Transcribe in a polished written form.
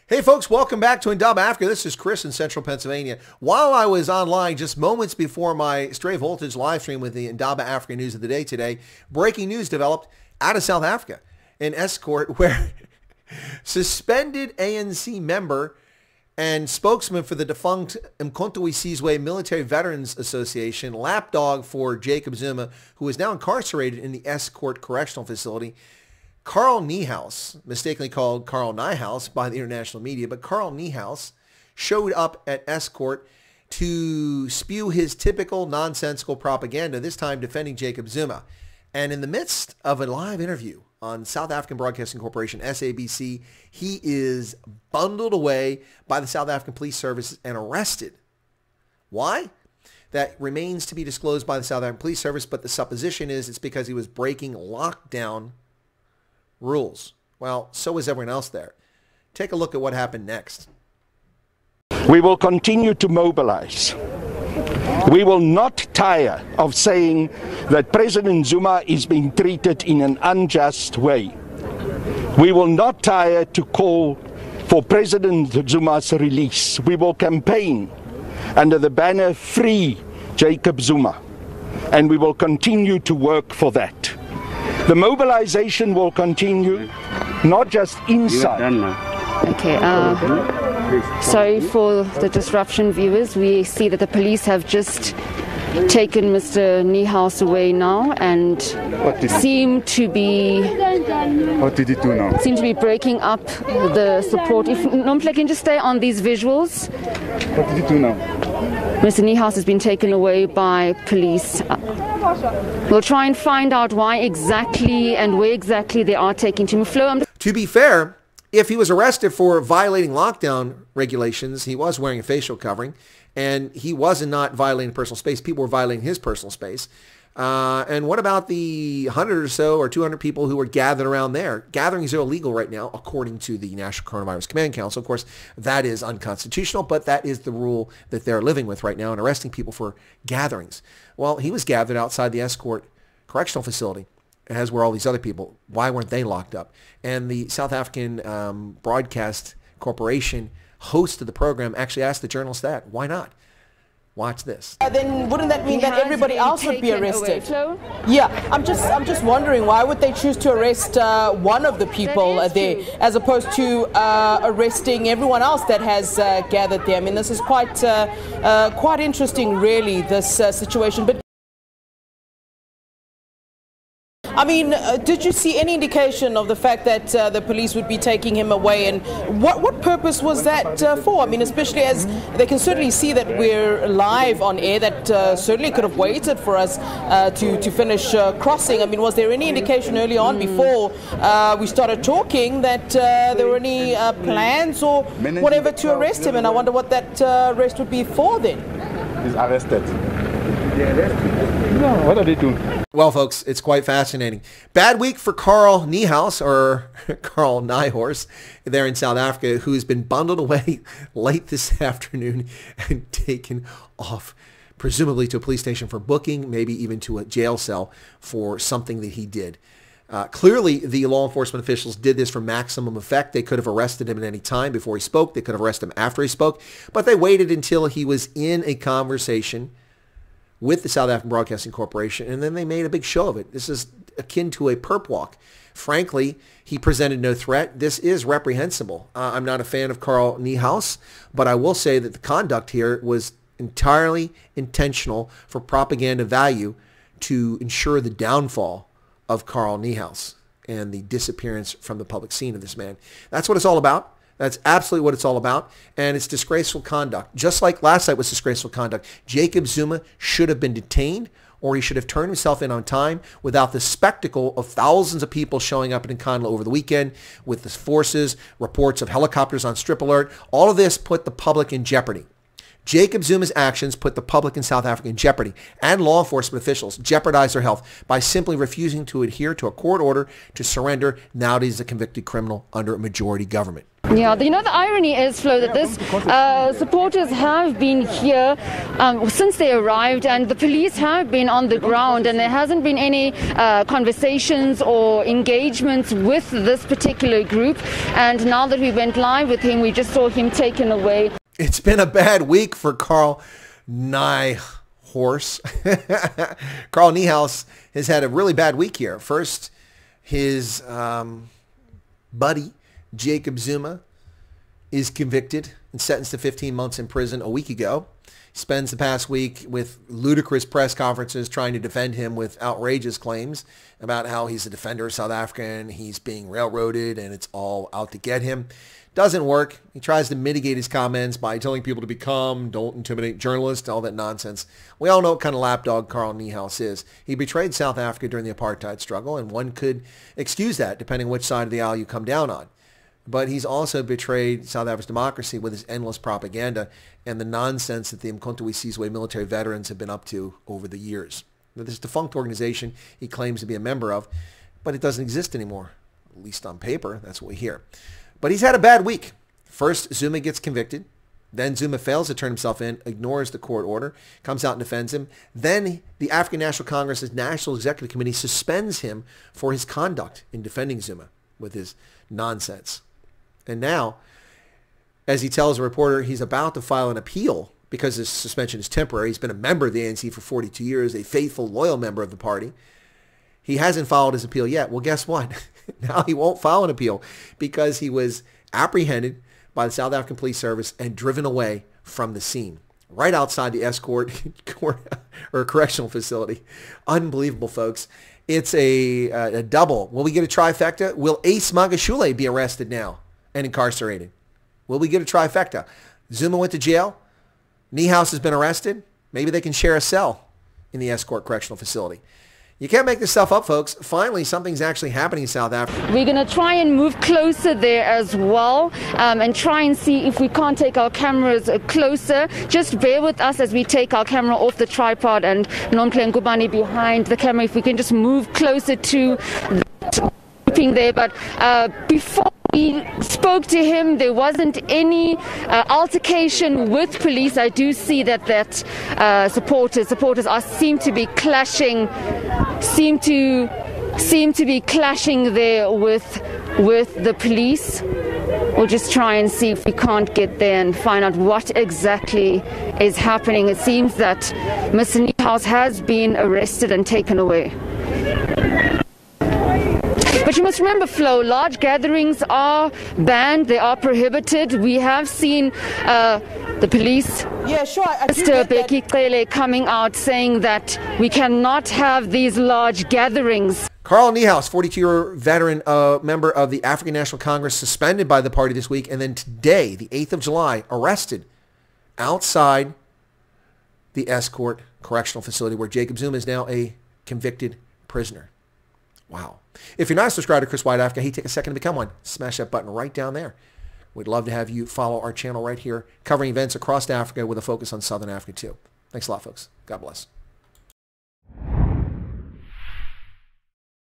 Hey folks, welcome back to Nkandla Africa. This is Chris in Central Pennsylvania. While I was online just moments before my Stray Voltage live stream with the Nkandla Africa News of the Day today, breaking news developed out of South Africa in Estcourt, where suspended ANC member and spokesman for the defunct Nkandla Military Veterans Association, lapdog for Jacob Zuma, who is now incarcerated in the Estcourt Correctional Facility, Carl Niehaus, mistakenly called Carl Niehaus by the international media, but Carl Niehaus showed up at Estcourt to spew his typical nonsensical propaganda, this time defending Jacob Zuma. And in the midst of a live interview on South African Broadcasting Corporation, SABC, he is bundled away by the South African Police Service and arrested. Why? That remains to be disclosed by the South African Police Service, but the supposition is it's because he was breaking lockdown rules. Well, so is everyone else there. Take a look at what happened next. We will continue to mobilize. We will not tire of saying that President Zuma is being treated in an unjust way. We will not tire to call for President Zuma's release. We will campaign under the banner Free Jacob Zuma, and we will continue to work for that. The mobilization will continue, not just inside. Okay, sorry for the disruption, viewers. We see that the police have just taken Mr. Niehaus away now and seem to be... What did he do now? Seem to be breaking up the support. If Nomple can just stay on these visuals. What did he do now? Mr. Niehaus has been taken away by police. We'll try and find out why exactly and where exactly they are taking him. To be fair, if he was arrested for violating lockdown regulations, he was wearing a facial covering, and he was not violating personal space. People were violating his personal space. And what about the 100 or so or 200 people who were gathered around there? Gatherings are illegal right now, according to the National Coronavirus Command Council. Of course, that is unconstitutional, but that is the rule that they're living with right now and arresting people for gatherings. Well, he was gathered outside the Estcourt Correctional Facility, as were all these other people. Why weren't they locked up? And the South African Broadcast Corporation host of the program actually asked the journalist that. Why not? Watch this. Then wouldn't that mean that everybody else would be arrested? Yeah, I'm just wondering, why would they choose to arrest one of the people there as opposed to arresting everyone else that has gathered there? I mean, this is quite interesting, really, this situation. But I mean, did you see any indication of the fact that the police would be taking him away, and what purpose was that for? I mean, especially as they can certainly see that we're live on air, that certainly could have waited for us to finish crossing. I mean, was there any indication early on before we started talking that there were any plans or whatever to arrest him? And I wonder what that arrest would be for then. He's arrested. No, what are they doing? Well, folks, it's quite fascinating. Bad week for Carl Niehaus, or Carl Niehaus, there in South Africa, who's been bundled away late this afternoon and taken off, presumably to a police station for booking, maybe even to a jail cell for something that he did. Clearly, the law enforcement officials did this for maximum effect. They could have arrested him at any time before he spoke. They could have arrested him after he spoke. But they waited until he was in a conversation with the South African Broadcasting Corporation, and then they made a big show of it. This is akin to a perp walk. Frankly, he presented no threat. This is reprehensible. I'm not a fan of Carl Niehaus, but I will say that the conduct here was entirely intentional for propaganda value to ensure the downfall of Carl Niehaus and the disappearance from the public scene of this man. That's what it's all about. That's absolutely what it's all about, and it's disgraceful conduct. Just like last night was disgraceful conduct. Jacob Zuma should have been detained, or he should have turned himself in on time without the spectacle of thousands of people showing up in Nkandla over the weekend with the forces, reports of helicopters on strip alert. All of this put the public in jeopardy. Jacob Zuma's actions put the public in South Africa in jeopardy, and law enforcement officials jeopardized their health by simply refusing to adhere to a court order to surrender now that he's a convicted criminal under a majority government. Yeah, the irony is, Flo, that this supporters have been here since they arrived, and the police have been on the ground, and there hasn't been any conversations or engagements with this particular group. And now that we went live with him, we just saw him taken away. It's been a bad week for Carl Niehaus. Carl Niehaus has had a really bad week here. First, his buddy, Jacob Zuma, is convicted and sentenced to 15 months in prison a week ago. He spends the past week with ludicrous press conferences trying to defend him with outrageous claims about how he's a defender of South Africa and he's being railroaded and it's all out to get him. Doesn't work. He tries to mitigate his comments by telling people to be calm, don't intimidate journalists, all that nonsense. We all know what kind of lapdog Carl Niehaus is. He betrayed South Africa during the apartheid struggle, and one could excuse that depending which side of the aisle you come down on. But he's also betrayed South Africa's democracy with his endless propaganda and the nonsense that the Nkandla military veterans have been up to over the years. Now, this defunct organization he claims to be a member of, but it doesn't exist anymore, at least on paper. That's what we hear. But he's had a bad week. First, Zuma gets convicted. Then Zuma fails to turn himself in, ignores the court order, comes out and defends him. Then the African National Congress's National Executive Committee suspends him for his conduct in defending Zuma with his nonsense. And now, as he tells a reporter, he's about to file an appeal because his suspension is temporary. He's been a member of the ANC for 42 years, a faithful, loyal member of the party. He hasn't filed his appeal yet. Well, guess what? Now he won't file an appeal because he was apprehended by the South African Police Service and driven away from the scene right outside the Estcourt or correctional facility. Unbelievable, folks. It's a double. Will we get a trifecta? Will Ace Magashule be arrested now and incarcerated? Will we get a trifecta? Zuma went to jail. Niehaus has been arrested. Maybe they can share a cell in the Estcourt correctional facility. You can't make this stuff up, folks. Finally, something's actually happening in South Africa. We're going to try and move closer there as well and try and see if we can't take our cameras closer. Just bear with us as we take our camera off the tripod and Nonhle Ngubane behind the camera. If we can just move closer to that there. But before we spoke to him, there wasn't any altercation with police. I do see that supporters seem to be clashing there with the police. We'll just try and see if we can't get there and find out what exactly is happening. It seems that Mr. Niehaus has been arrested and taken away. But you must remember, Flo, large gatherings are banned. They are prohibited. We have seen the police, Mr. Beki Cele, coming out saying that we cannot have these large gatherings. Carl Niehaus, 42-year veteran, member of the African National Congress, suspended by the party this week, and then today, the 8th of July, arrested outside the Estcourt Correctional Facility where Jacob Zuma is now a convicted prisoner. Wow. If you're not subscribed to Chris White Africa, hey, take a second to become one. Smash that button right down there. We'd love to have you follow our channel right here, covering events across Africa with a focus on Southern Africa too. Thanks a lot, folks. God bless.